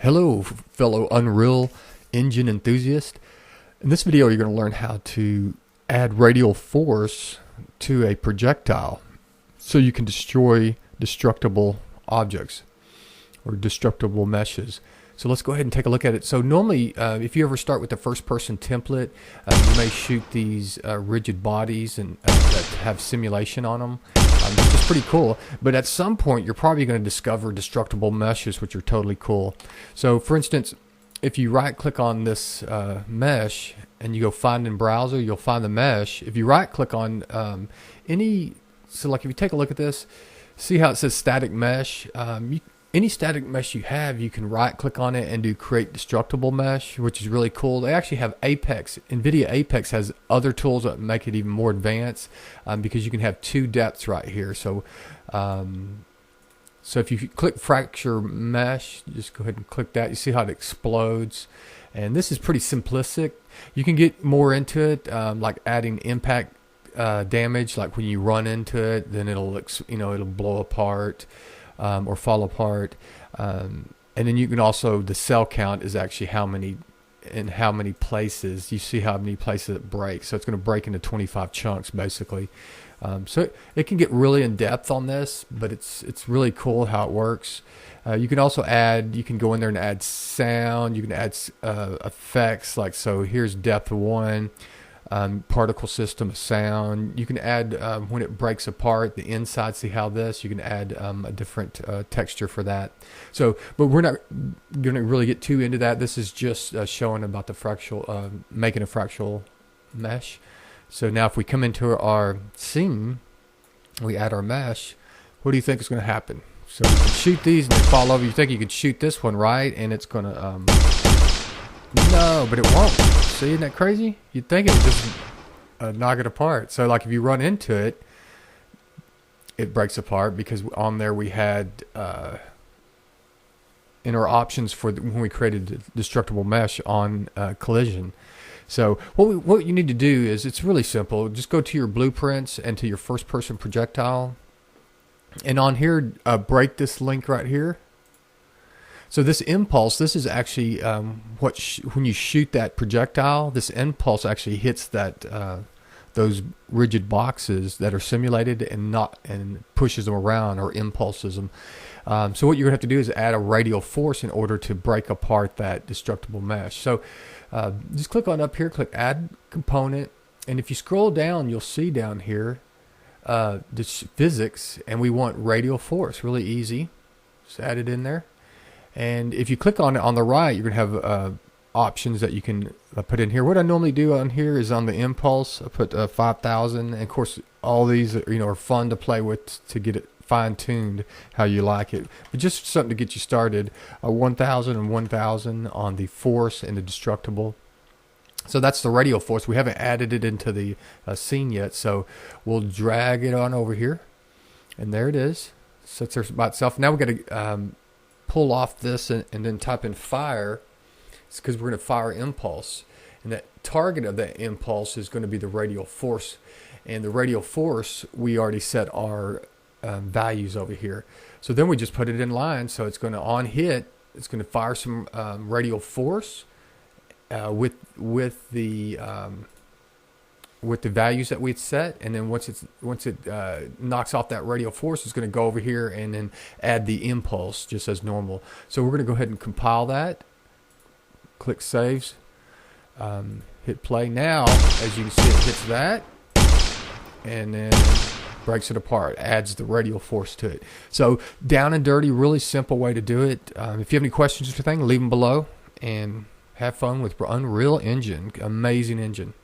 Hello, fellow Unreal Engine enthusiast. In this video, you're going to learn how to add radial force to a projectile so you can destroy destructible objects or destructible meshes. So let's go ahead and take a look at it. So normally, if you ever start with the first-person template, you may shoot these rigid bodies and that have simulation on them, which is pretty cool. But at some point, you're probably going to discover destructible meshes, which are totally cool. So, for instance, if you right-click on this mesh and you go find in browser, you'll find the mesh. If you right-click on so like if you take a look at this, see how it says static mesh? Any static mesh you have, you can right-click on it and do create destructible mesh, which is really cool. They actually have Apex. NVIDIA Apex has other tools that make it even more advanced because you can have two depths right here. So, so if you click fracture mesh, just go ahead and click that. You see how it explodes, and this is pretty simplistic. You can get more into it, like adding impact damage, like when you run into it, then it'll blow apart. Or fall apart, and then you can also, the cell count is actually how many places. You see how many places it breaks, so it's going to break into 25 chunks basically. So it can get really in depth on this, but it's really cool how it works. You can also add, you can go in there and add sound. You can add effects, like, so here's depth 1. Particle system, sound. You can add when it breaks apart the inside. See how this, you can add a different texture for that. So, but we're not going to really get too into that. This is just showing about the fractal, making a fractal mesh. So now if we come into our scene, we add our mesh, what do you think is going to happen? So you can shoot these and they fall over. You think you could shoot this one, right? And it's going to no, but it won't. See, isn't that crazy? You'd think it would just knock it apart. So like if you run into it, it breaks apart because on there we had in our options for when we created destructible mesh on collision. So what you need to do is, it's really simple. Just go to your blueprints and to your first person projectile. And on here, break this link right here. So this impulse, this is actually when you shoot that projectile, this impulse actually hits that those rigid boxes that are simulated and pushes them around or impulses them. So what you're gonna have to do is add a radial force in order to break apart that destructible mesh. So just click on up here, click add component, and if you scroll down, you'll see down here this physics, and we want radial force. Really easy. Just add it in there. And if you click on it on the right, you're going to have options that you can put in here. What I normally do on here is on the impulse, I put 5,000. And of course, all these are fun to play with to get it fine-tuned how you like it. But just something to get you started, 1,000 and 1,000 on the force and the destructible. So that's the radial force. We haven't added it into the scene yet, so we'll drag it on over here. And there it is. Sits there by itself. Now we've got to pull off this and then type in fire. It's because we're going to fire impulse, and that target of that impulse is going to be the radial force, and the radial force we already set our values over here. So then we just put it in line, so it's going to on hit, it's going to fire some radial force with the values that we'd set, and then once it knocks off that radial force, it's going to go over here and then add the impulse just as normal. So we're going to go ahead and compile that. Click saves. Hit play. Now, as you can see, it hits that, and then breaks it apart. Adds the radial force to it. So down and dirty, really simple way to do it. If you have any questions or anything, leave them below, and have fun with Unreal Engine. Amazing engine.